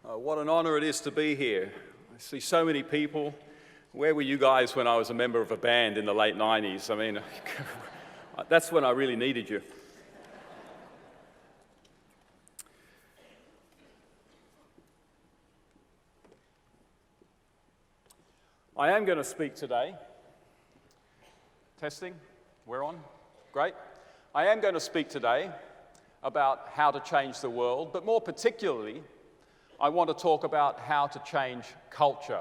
What an honor it is to be here. I see so many people. Where were you guys when I was a member of a band in the late 90s? I mean, that's when I really needed you. I am going to speak today. Testing? We're on? Great. I am going to speak today about how to change the world, but more particularly, I want to talk about how to change culture.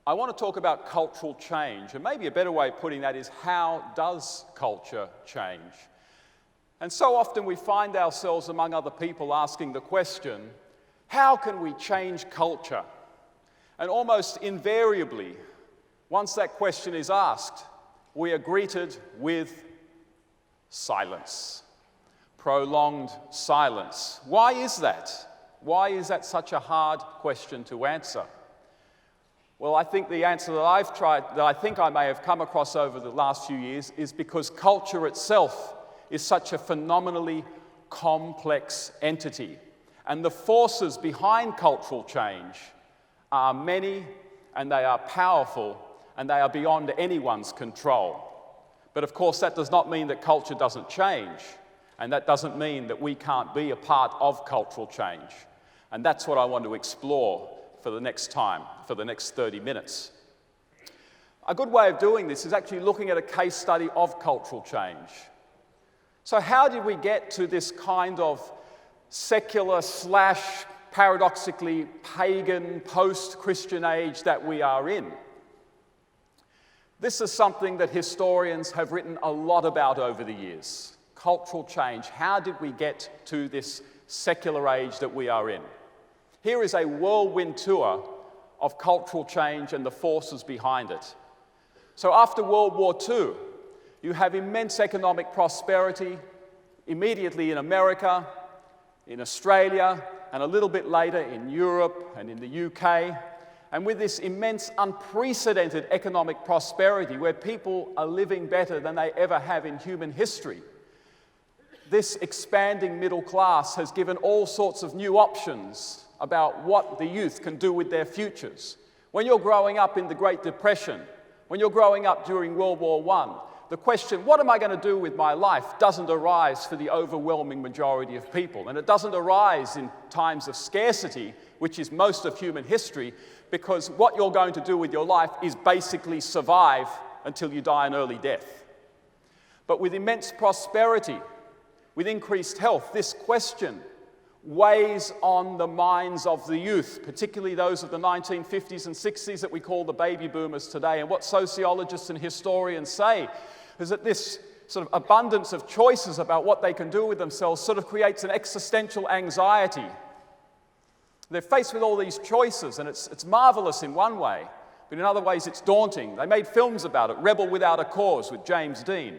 I want to talk about cultural change, and maybe a better way of putting that is, how does culture change? And so often we find ourselves among other people asking the question, how can we change culture? And almost invariably, once that question is asked, we are greeted with silence, prolonged silence. Why is that? Why is that such a hard question to answer? Well, I think the answer that I think I may have come across over the last few years is because culture itself is such a phenomenally complex entity. And the forces behind cultural change are many, and they are powerful, and they are beyond anyone's control. But of course, that does not mean that culture doesn't change, and that doesn't mean that we can't be a part of cultural change. And that's what I want to explore for the next 30 minutes. A good way of doing this is actually looking at a case study of cultural change. So how did we get to this kind of secular / paradoxically pagan post-Christian age that we are in? This is something that historians have written a lot about over the years. Cultural change. How did we get to this secular age that we are in? Here is a whirlwind tour of cultural change and the forces behind it. So after World War II, you have immense economic prosperity immediately in America, in Australia, and a little bit later in Europe and in the UK. And with this immense, unprecedented economic prosperity where people are living better than they ever have in human history, this expanding middle class has given all sorts of new options about what the youth can do with their futures. When you're growing up in the Great Depression, when you're growing up during World War I, the question, what am I going to do with my life, doesn't arise for the overwhelming majority of people. And it doesn't arise in times of scarcity, which is most of human history, because what you're going to do with your life is basically survive until you die an early death. But with immense prosperity, with increased health, this question weighs on the minds of the youth, particularly those of the 1950s and 60s that we call the baby boomers today. And what sociologists and historians say is that this sort of abundance of choices about what they can do with themselves sort of creates an existential anxiety. They're faced with all these choices, and it's marvelous in one way, but in other ways it's daunting. They made films about it, Rebel Without a Cause with James Dean.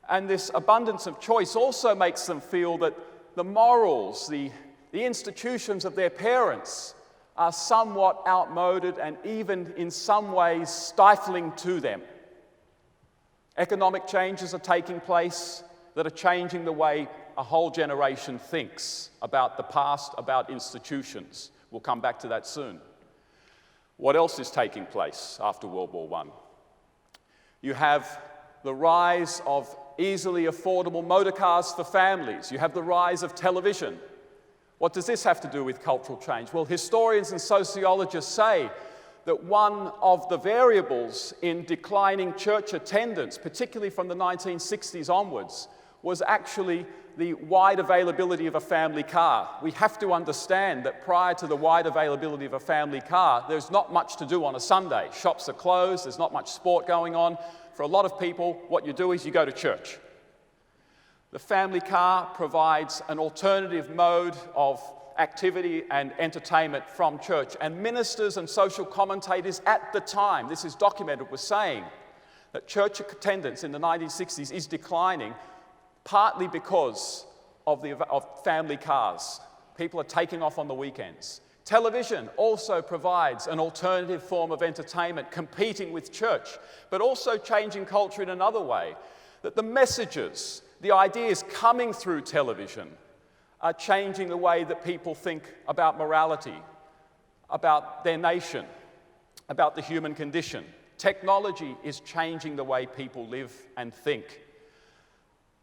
And this abundance of choice also makes them feel that the morals, the institutions of their parents are somewhat outmoded and even in some ways stifling to them. Economic changes are taking place that are changing the way a whole generation thinks about the past, about institutions. We'll come back to that soon. What else is taking place after World War I? You have the rise of easily affordable motor cars for families. You have the rise of television. What does this have to do with cultural change? Well, historians and sociologists say that one of the variables in declining church attendance, particularly from the 1960s onwards, was actually the wide availability of a family car. We have to understand that prior to the wide availability of a family car, there's not much to do on a Sunday. Shops are closed, there's not much sport going on. For a lot of people, what you do is you go to church. The family car provides an alternative mode of activity and entertainment from church. And ministers and social commentators at the time, this is documented, were saying that church attendance in the 1960s is declining partly because of family cars. People are taking off on the weekends. Television also provides an alternative form of entertainment, competing with church, but also changing culture in another way, that the messages, the ideas coming through television are changing the way that people think about morality. about their nation, about the human condition. Technology is changing the way people live and think.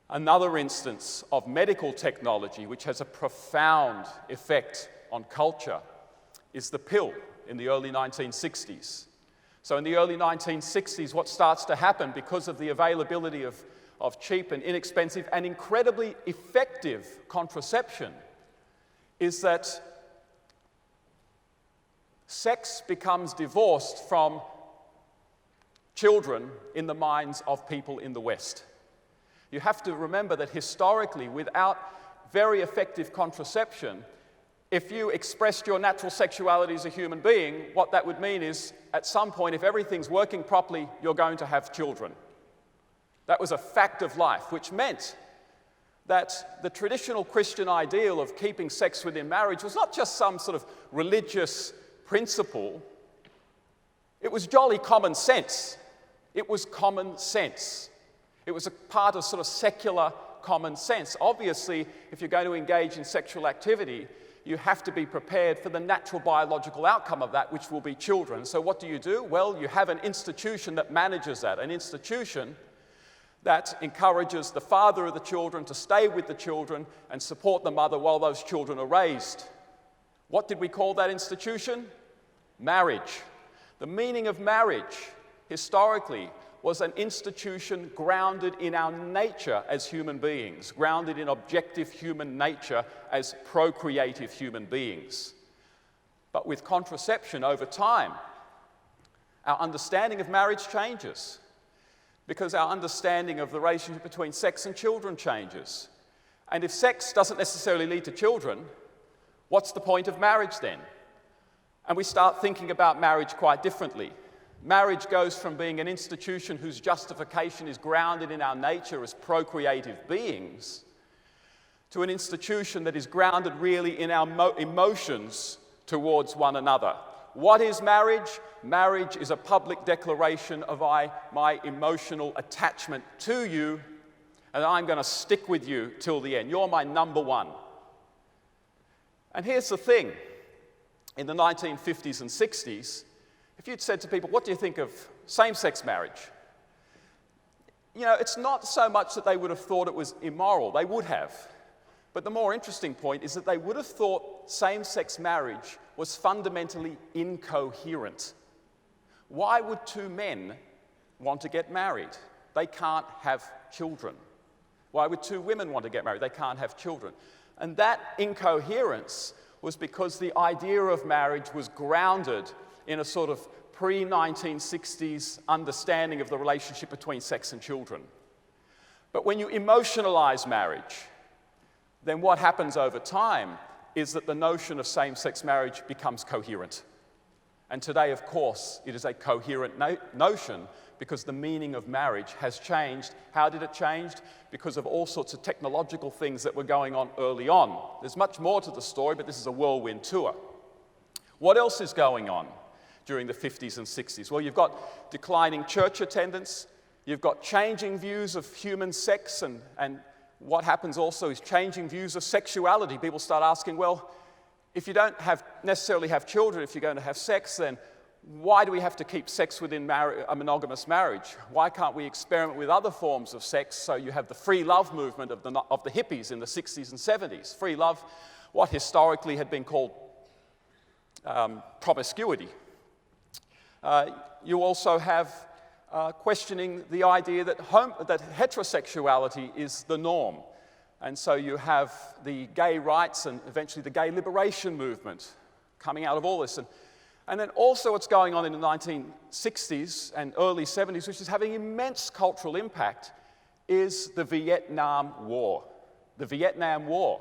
Another instance of medical technology, which has a profound effect on culture, is the pill in the early 1960s. So in the early 1960s, what starts to happen because of the availability of cheap and inexpensive and incredibly effective contraception is that sex becomes divorced from children in the minds of people in the West. You have to remember that historically, without very effective contraception, if you expressed your natural sexuality as a human being, what that would mean is, at some point, if everything's working properly, you're going to have children. That was a fact of life, which meant that the traditional Christian ideal of keeping sex within marriage was not just some sort of religious principle. It was jolly common sense. It was common sense. It was a part of sort of secular common sense. Obviously, if you're going to engage in sexual activity, you have to be prepared for the natural biological outcome of that, which will be children. So what do? Well, you have an institution that manages that, an institution that encourages the father of the children to stay with the children and support the mother while those children are raised. What did we call that institution? Marriage. The meaning of marriage, historically, was an institution grounded in our nature as human beings, grounded in objective human nature as procreative human beings. But with contraception over time, our understanding of marriage changes because our understanding of the relationship between sex and children changes. And if sex doesn't necessarily lead to children, what's the point of marriage then? And we start thinking about marriage quite differently. Marriage goes from being an institution whose justification is grounded in our nature as procreative beings to an institution that is grounded really in our emotions towards one another. What is marriage? Marriage is a public declaration of my emotional attachment to you, and I'm going to stick with you till the end. You're my number one. And here's the thing. In the 1950s and 60s, if you'd said to people, what do you think of same-sex marriage? You know, it's not so much that they would have thought it was immoral. They would have. But the more interesting point is that they would have thought same-sex marriage was fundamentally incoherent. Why would two men want to get married? They can't have children. Why would two women want to get married? They can't have children. And that incoherence was because the idea of marriage was grounded in a sort of pre-1960s understanding of the relationship between sex and children. But when you emotionalize marriage, then what happens over time is that the notion of same-sex marriage becomes coherent. And today, of course, it is a coherent notion because the meaning of marriage has changed. How did it change? Because of all sorts of technological things that were going on early on. There's much more to the story, but this is a whirlwind tour. What else is going on during the 50s and 60s? Well, you've got declining church attendance, you've got changing views of human sex, and what happens also is changing views of sexuality. People start asking, well, if you don't necessarily have children, if you're going to have sex, then why do we have to keep sex within a monogamous marriage? Why can't we experiment with other forms of sex? So you have the free love movement of the hippies in the 60s and 70s. Free love, what historically had been called promiscuity. You also have questioning the idea that heterosexuality is the norm. And so you have the gay rights and eventually the gay liberation movement coming out of all this. And then also what's going on in the 1960s and early 70s, which is having immense cultural impact, is the Vietnam War. The Vietnam War.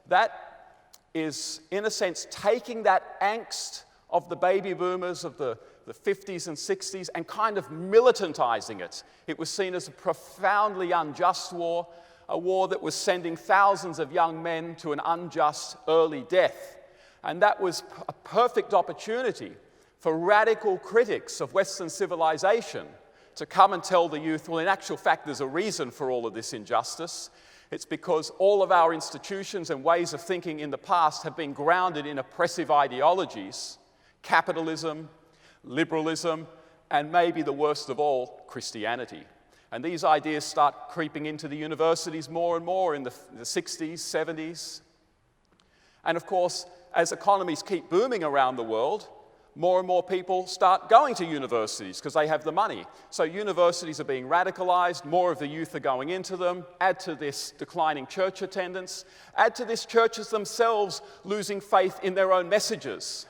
That is, in a sense, taking that angst of the baby boomers of the 50s and 60s and kind of militantizing it. It was seen as a profoundly unjust war, a war that was sending thousands of young men to an unjust early death. And that was a perfect opportunity for radical critics of Western civilization to come and tell the youth, well, in actual fact, there's a reason for all of this injustice. It's because all of our institutions and ways of thinking in the past have been grounded in oppressive ideologies. capitalism, liberalism, and maybe the worst of all, Christianity. And these ideas start creeping into the universities more and more in the 60s, 70s. And of course, as economies keep booming around the world, more and more people start going to universities because they have the money. So universities are being radicalized, more of the youth are going into them. Add to this declining church attendance. Add to this churches themselves losing faith in their own messages.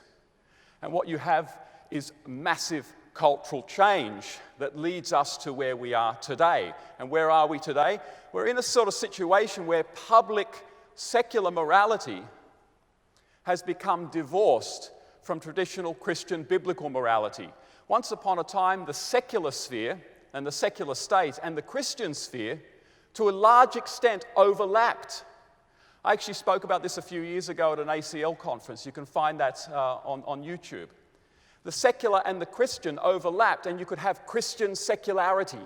And what you have is massive cultural change that leads us to where we are today. And where are we today? We're in a sort of situation where public secular morality has become divorced from traditional Christian biblical morality. Once upon a time, the secular sphere and the secular state and the Christian sphere, to a large extent, overlapped. I actually spoke about this a few years ago at an ACL conference. You can find that on YouTube. The secular and the Christian overlapped, and you could have Christian secularity.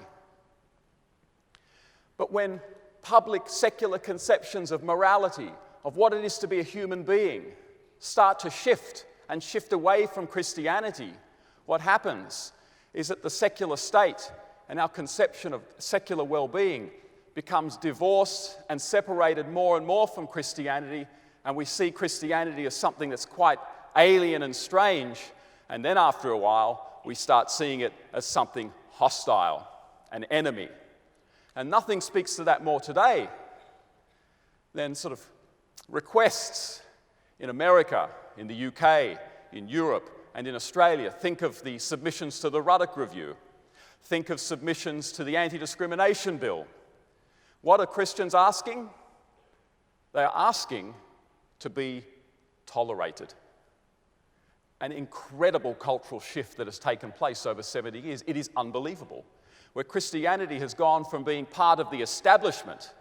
But when public secular conceptions of morality, of what it is to be a human being, start to shift and shift away from Christianity, what happens is that the secular state and our conception of secular well-being becomes divorced and separated more and more from Christianity, and we see Christianity as something that's quite alien and strange, and then after a while, we start seeing it as something hostile, an enemy. And nothing speaks to that more today than sort of requests in America, in the UK, in Europe, and in Australia. Think of the submissions to the Ruddock Review. Think of submissions to the Anti-Discrimination Bill. What are Christians asking? They are asking to be tolerated. An incredible cultural shift that has taken place over 70 years. It is unbelievable. Where Christianity has gone from being part of the establishment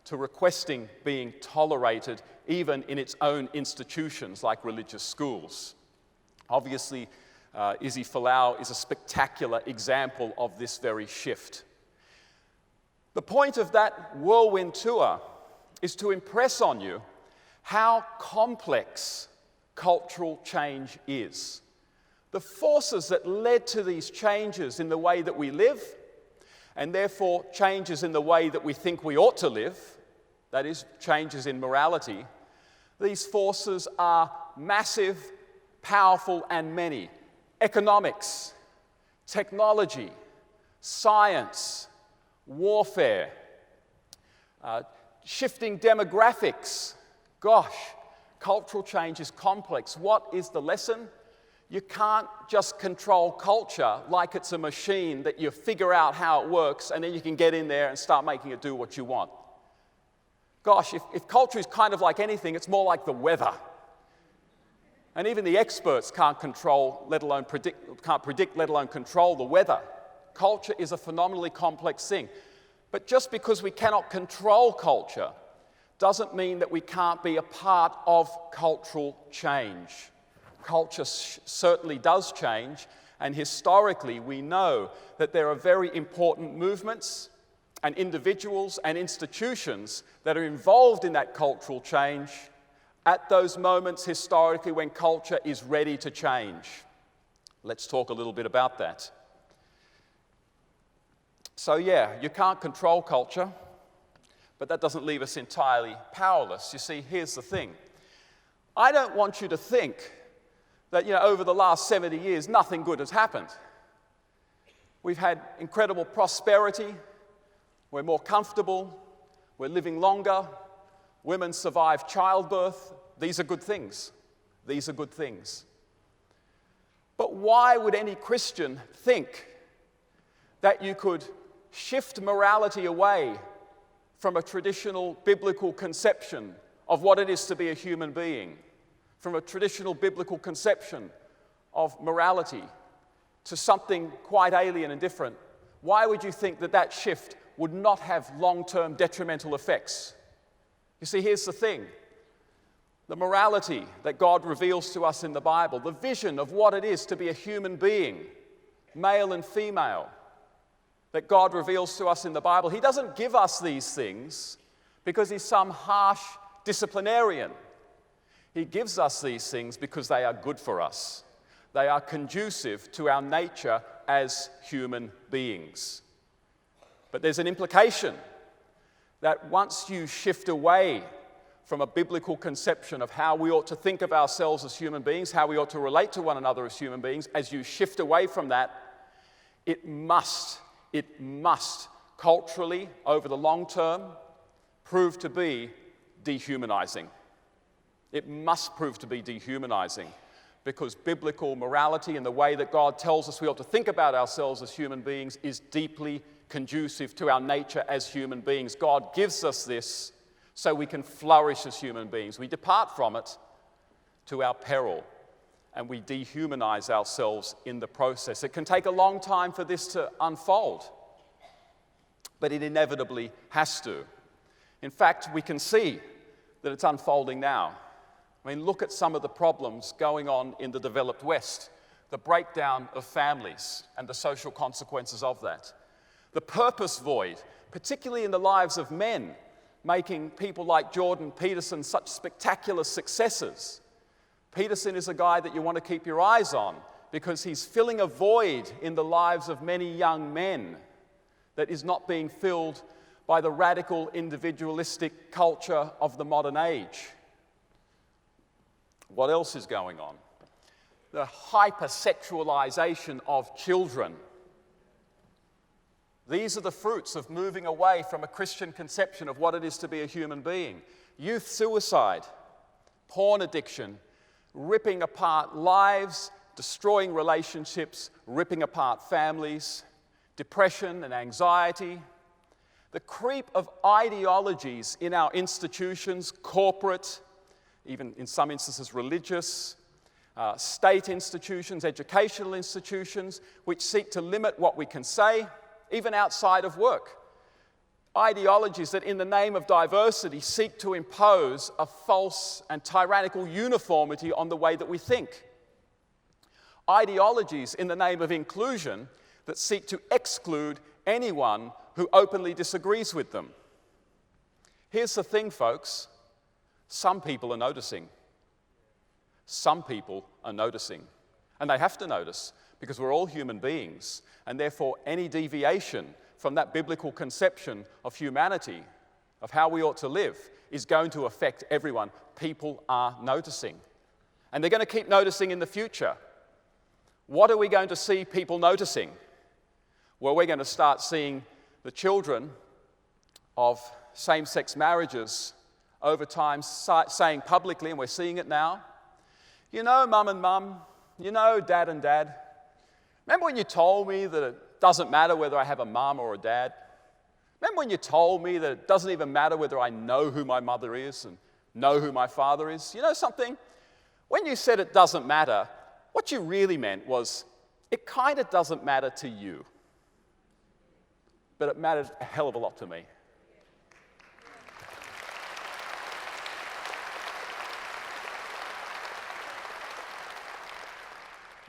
to requesting being tolerated even in its own institutions like religious schools. Obviously, Izzy Folau is a spectacular example of this very shift. The point of that whirlwind tour is to impress on you how complex cultural change is. The forces that led to these changes in the way that we live, and therefore changes in the way that we think we ought to live, that is, changes in morality, these forces are massive, powerful, and many. Economics, technology, science, warfare, shifting demographics. Gosh, cultural change is complex. What is the lesson? You can't just control culture like it's a machine that you figure out how it works and then you can get in there and start making it do what you want. Gosh, if culture is kind of like anything, it's more like the weather. And even the experts can't control, can't predict, let alone control the weather. Culture is a phenomenally complex thing. But just because we cannot control culture doesn't mean that we can't be a part of cultural change. Culture certainly does change, and historically we know that there are very important movements and individuals and institutions that are involved in that cultural change at those moments historically when culture is ready to change. Let's talk a little bit about that. So yeah, you can't control culture, but that doesn't leave us entirely powerless. You see, here's the thing. I don't want you to think that, over the last 70 years, nothing good has happened. We've had incredible prosperity. We're more comfortable. We're living longer. Women survive childbirth. These are good things. These are good things. But why would any Christian think that you could shift morality away from a traditional biblical conception of what it is to be a human being, from a traditional biblical conception of morality to something quite alien and different? Why would you think that that shift would not have long-term detrimental effects? You see, here's the thing. The morality that God reveals to us in the Bible, the vision of what it is to be a human being, male and female, that God reveals to us in the Bible, He doesn't give us these things because He's some harsh disciplinarian. He gives us these things because they are good for us. They are conducive to our nature as human beings. But there's an implication that once you shift away from a biblical conception of how we ought to think of ourselves as human beings, how we ought to relate to one another as human beings, as you shift away from that, it must culturally, over the long term, prove to be dehumanizing. It must prove to be dehumanizing, because biblical morality and the way that God tells us we ought to think about ourselves as human beings is deeply conducive to our nature as human beings. God gives us this so we can flourish as human beings. We depart from it to our peril, and we dehumanize ourselves in the process. It can take a long time for this to unfold, but it inevitably has to. In fact, we can see that it's unfolding now. I mean, look at some of the problems going on in the developed West, the breakdown of families and the social consequences of that. The purpose void, particularly in the lives of men, making people like Jordan Peterson such spectacular successes. Peterson is a guy that you want to keep your eyes on because he's filling a void in the lives of many young men that is not being filled by the radical individualistic culture of the modern age. What else is going on? The hypersexualization of children. These are the fruits of moving away from a Christian conception of what it is to be a human being. Youth suicide, porn addiction, ripping apart lives, destroying relationships, ripping apart families, depression and anxiety, the creep of ideologies in our institutions, corporate, even in some instances religious, state institutions, educational institutions, which seek to limit what we can say, even outside of work. Ideologies that in the name of diversity seek to impose a false and tyrannical uniformity on the way that we think. Ideologies in the name of inclusion that seek to exclude anyone who openly disagrees with them. Here's the thing, folks. Some people are noticing. Some people are noticing. And they have to notice because we're all human beings. And therefore, any deviation from that biblical conception of humanity, of how we ought to live, is going to affect everyone. People are noticing. And they're going to keep noticing in the future. What are we going to see people noticing? Well, we're going to start seeing the children of same-sex marriages over time saying publicly, and we're seeing it now, you know, mum and mum, you know, dad and dad, remember when you told me that it doesn't matter whether I have a mum or a dad? Remember when you told me that it doesn't even matter whether I know who my mother is and know who my father is? You know something? When you said it doesn't matter, what you really meant was it kind of doesn't matter to you, but it matters a hell of a lot to me.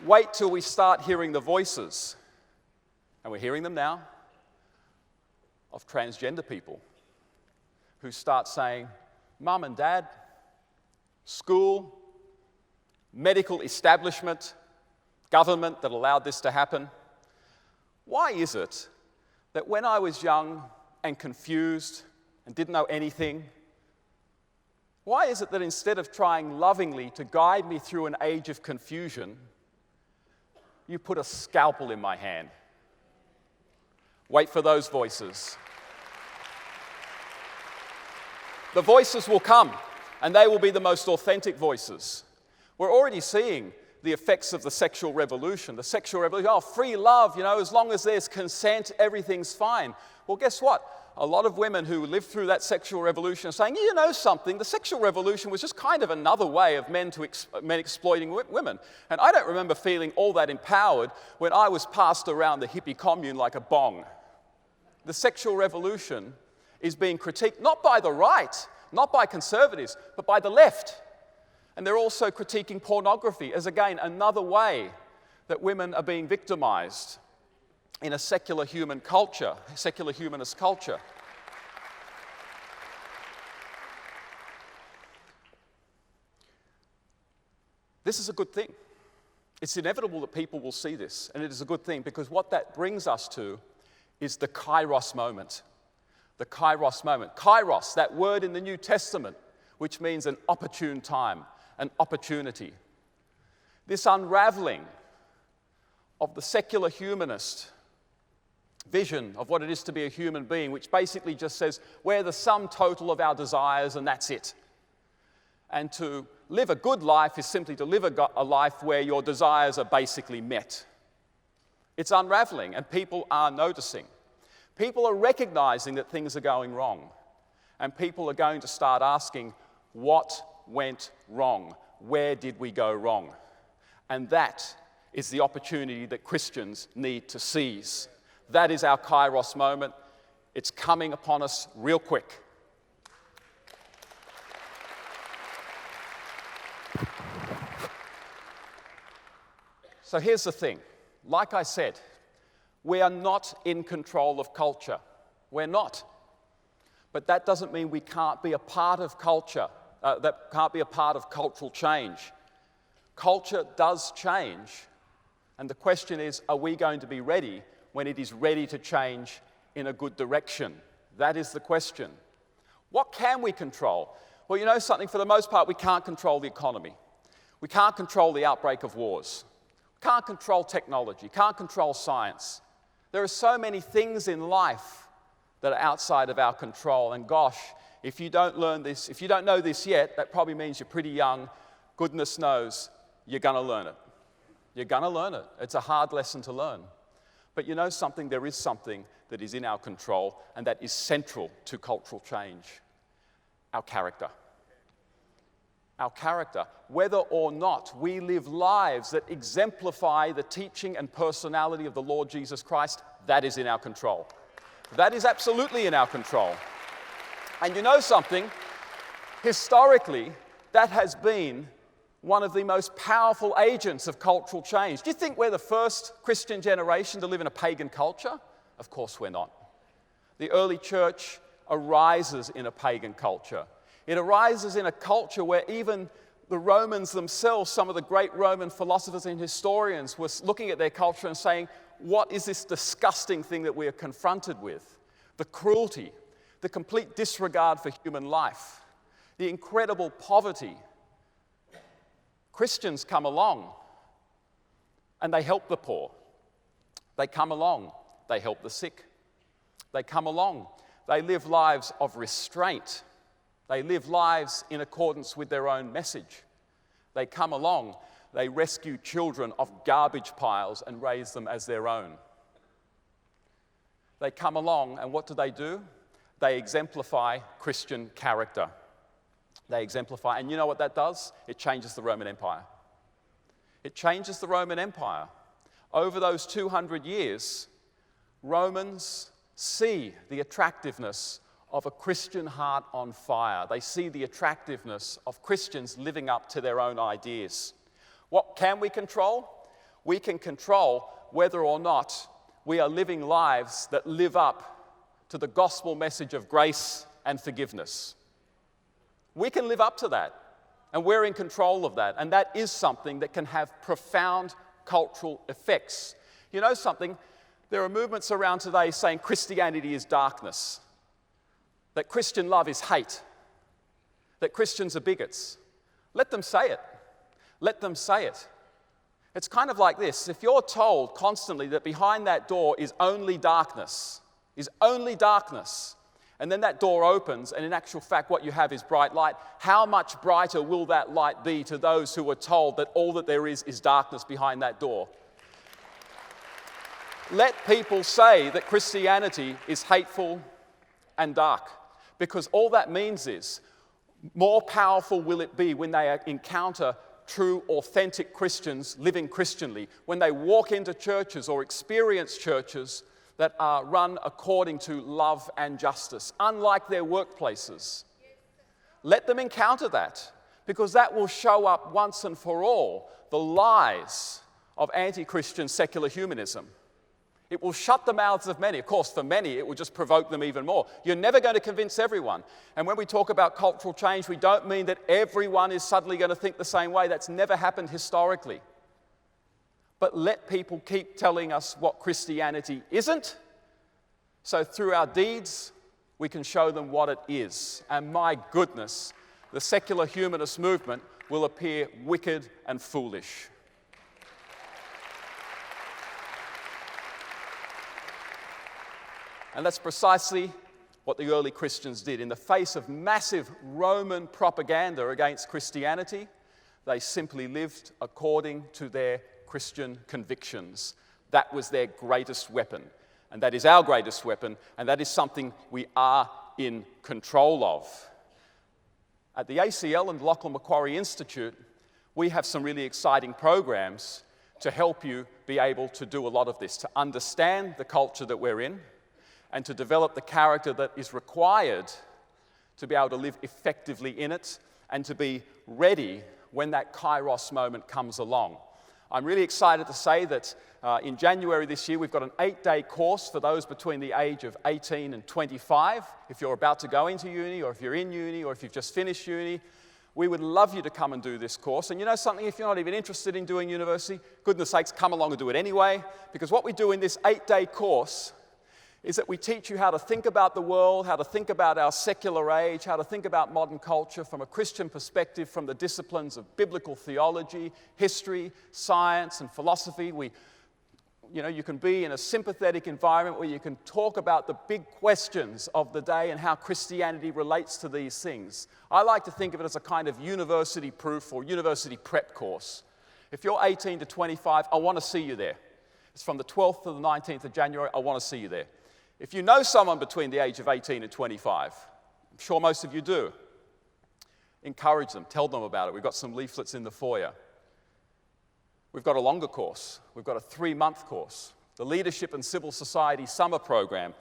Wait till we start hearing the voices, and we're hearing them now, of transgender people who start saying, Mum and Dad, school, medical establishment, government that allowed this to happen. Why is it that when I was young and confused and didn't know anything, why is it that instead of trying lovingly to guide me through an age of confusion, you put a scalpel in my hand? Wait for those voices. The voices will come, and they will be the most authentic voices. We're already seeing the effects of the sexual revolution. The sexual revolution, oh, free love, you know, as long as there's consent, everything's fine. Well, guess what? A lot of women who lived through that sexual revolution are saying, you know something, the sexual revolution was just kind of another way of men exploiting women. And I don't remember feeling all that empowered when I was passed around the hippie commune like a bong. The sexual revolution is being critiqued not by the right, not by conservatives, but by the left. And they're also critiquing pornography as, again, another way that women are being victimized in a secular human culture, a secular humanist culture. This is a good thing. It's inevitable that people will see this, and it is a good thing, because what that brings us to is the Kairos moment. The Kairos moment. Kairos, that word in the New Testament, which means an opportune time, an opportunity. This unraveling of the secular humanist vision of what it is to be a human being, which basically just says we're the sum total of our desires and that's it. And to live a good life is simply to live a life where your desires are basically met. It's unraveling, and people are noticing. People are recognizing that things are going wrong, and people are going to start asking, what went wrong? Where did we go wrong? And that is the opportunity that Christians need to seize. That is our Kairos moment. It's coming upon us real quick. So here's the thing. Like I said, we are not in control of culture. We're not. But that doesn't mean we can't be a part of culture, that can't be a part of cultural change. Culture does change. And the question is, are we going to be ready when it is ready to change in a good direction? That is the question. What can we control? Well, you know something, for the most part, we can't control the economy. We can't control the outbreak of wars. We can't control technology, can't control science. There are so many things in life that are outside of our control. And gosh, if you don't learn this, if you don't know this yet, that probably means you're pretty young. Goodness knows you're going to learn it. You're going to learn it. It's a hard lesson to learn. But you know something, there is something that is in our control, and that is central to cultural change. Our character. Our character. Whether or not we live lives that exemplify the teaching and personality of the Lord Jesus Christ, that is in our control. That is absolutely in our control. And you know something, historically, that has been one of the most powerful agents of cultural change. Do you think we're the first Christian generation to live in a pagan culture? Of course we're not. The early church arises in a pagan culture. It arises in a culture where even the Romans themselves, some of the great Roman philosophers and historians, were looking at their culture and saying, what is this disgusting thing that we are confronted with? The cruelty, the complete disregard for human life, the incredible poverty. Christians come along and they help the poor. They come along, they help the sick. They come along, they live lives of restraint. They live lives in accordance with their own message. They come along, they rescue children off garbage piles and raise them as their own. They come along, and what do? They exemplify Christian character. They exemplify, and you know what that does? It changes the Roman Empire. It changes the Roman Empire. Over those 200 years, Romans see the attractiveness of a Christian heart on fire. They see the attractiveness of Christians living up to their own ideas. What can we control? We can control whether or not we are living lives that live up to the gospel message of grace and forgiveness. We can live up to that, and we're in control of that, and that is something that can have profound cultural effects. You know something? There are movements around today saying Christianity is darkness, that Christian love is hate, that Christians are bigots. Let them say it. Let them say it. It's kind of like this. If you're told constantly that behind that door is only darkness, and then that door opens, and in actual fact what you have is bright light, how much brighter will that light be to those who are told that all that there is darkness behind that door? Let people say that Christianity is hateful and dark, because all that means is more powerful will it be when they encounter true, authentic Christians living Christianly, when they walk into churches or experience churches that are run according to love and justice, unlike their workplaces. Let them encounter that, because that will show up once and for all the lies of anti-Christian secular humanism. It will shut the mouths of many. Of course, for many, it will just provoke them even more. You're never going to convince everyone. And when we talk about cultural change, we don't mean that everyone is suddenly going to think the same way. That's never happened historically. but let people keep telling us what Christianity isn't. So through our deeds, we can show them what it is. And my goodness, the secular humanist movement will appear wicked and foolish. And that's precisely what the early Christians did. In the face of massive Roman propaganda against Christianity, they simply lived according to their Christian convictions. That was their greatest weapon. And that is our greatest weapon, and that is something we are in control of. At the ACL and Lachlan Macquarie Institute, we have some really exciting programs to help you be able to do a lot of this, to understand the culture that we're in, and to develop the character that is required to be able to live effectively in it and to be ready when that Kairos moment comes along. I'm really excited to say that in January this year, we've got an 8-day course for those between the age of 18 and 25. If you're about to go into uni, or if you're in uni, or if you've just finished uni, we would love you to come and do this course. And you know something, if you're not even interested in doing university, goodness sakes, come along and do it anyway, because what we do in this 8-day course is that we teach you how to think about the world, how to think about our secular age, how to think about modern culture from a Christian perspective, from the disciplines of biblical theology, history, science, and philosophy. You can be in a sympathetic environment where you can talk about the big questions of the day and how Christianity relates to these things. I like to think of it as a kind of university proof or university prep course. If you're 18 to 25, I want to see you there. It's from the 12th to the 19th of January. I want to see you there. If you know someone between the age of 18 and 25, I'm sure most of you do, encourage them, tell them about it. We've got some leaflets in the foyer. We've got a longer course. We've got a 3-month course, the Leadership and Civil Society Summer Program.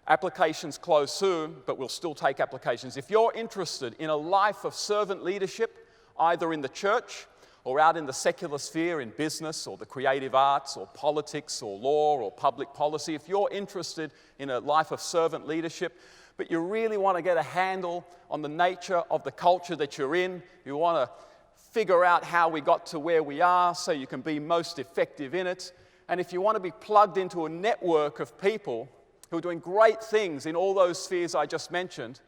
Applications close soon, but we'll still take applications. If you're interested in a life of servant leadership, either in the church or out in the secular sphere in business or the creative arts or politics or law or public policy, if you're interested in a life of servant leadership, but you really want to get a handle on the nature of the culture that you're in, you want to figure out how we got to where we are so you can be most effective in it, and if you want to be plugged into a network of people who are doing great things in all those spheres I just mentioned,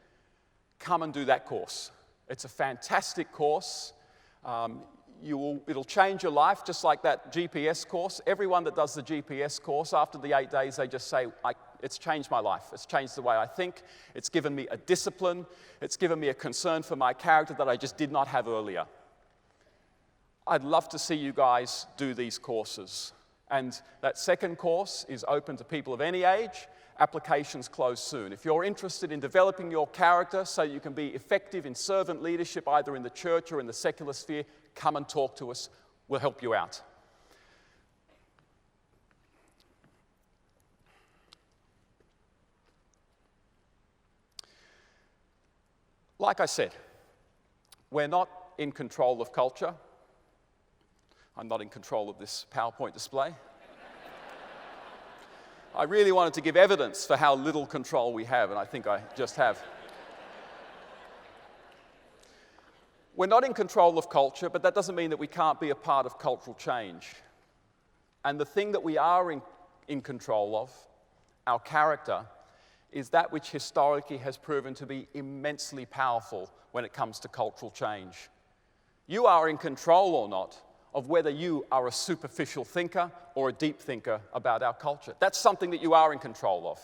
come and do that course. It's a fantastic course. It'll change your life, just like that GPS course. Everyone that does the GPS course, after the 8 days, they just say, it's changed my life. It's changed the way I think. It's given me a discipline. It's given me a concern for my character that I just did not have earlier. I'd love to see you guys do these courses. And that second course is open to people of any age. Applications close soon. If you're interested in developing your character so you can be effective in servant leadership, either in the church or in the secular sphere, come and talk to us. We'll help you out. Like I said, we're not in control of culture. I'm not in control of this PowerPoint display. I really wanted to give evidence for how little control we have, and I think I just have. We're not in control of culture, but that doesn't mean that we can't be a part of cultural change. And the thing that we are in control of, our character, is that which historically has proven to be immensely powerful when it comes to cultural change. You are in control or not of whether you are a superficial thinker or a deep thinker about our culture. That's something that you are in control of.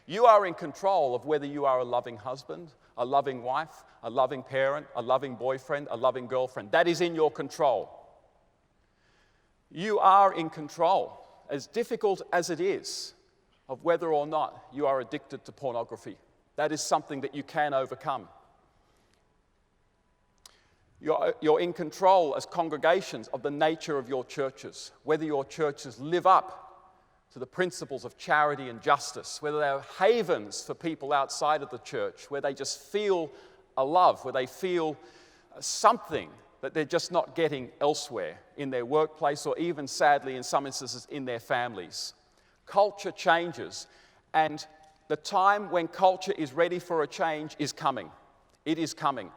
You are in control of whether you are a loving husband, a loving wife, a loving parent, a loving boyfriend, a loving girlfriend. That is in your control. You are in control, as difficult as it is, of whether or not you are addicted to pornography. That is something that you can overcome. You're in control as congregations of the nature of your churches, whether your churches live up to the principles of charity and justice, whether they're havens for people outside of the church, where they just feel a love, where they feel something that they're just not getting elsewhere in their workplace or even, sadly, in some instances, in their families. Culture changes, and the time when culture is ready for a change is coming. It is coming.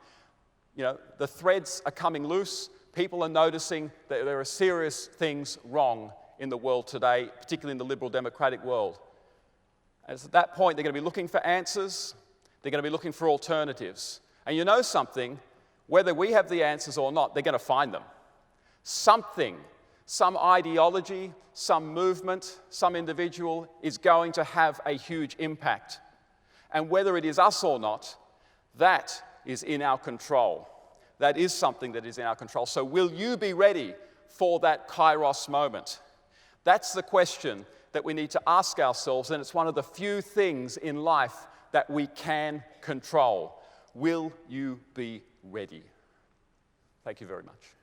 You know, the threads are coming loose. People are noticing that there are serious things wrong in the world today, particularly in the liberal democratic world. As at that point, they're going to be looking for answers, they're going to be looking for alternatives. And you know something, whether we have the answers or not, they're going to find them. Something, some ideology, some movement, some individual is going to have a huge impact. And whether it is us or not, that is in our control. That is something that is in our control. So will you be ready for that Kairos moment? That's the question that we need to ask ourselves, and it's one of the few things in life that we can control. Will you be ready? Thank you very much.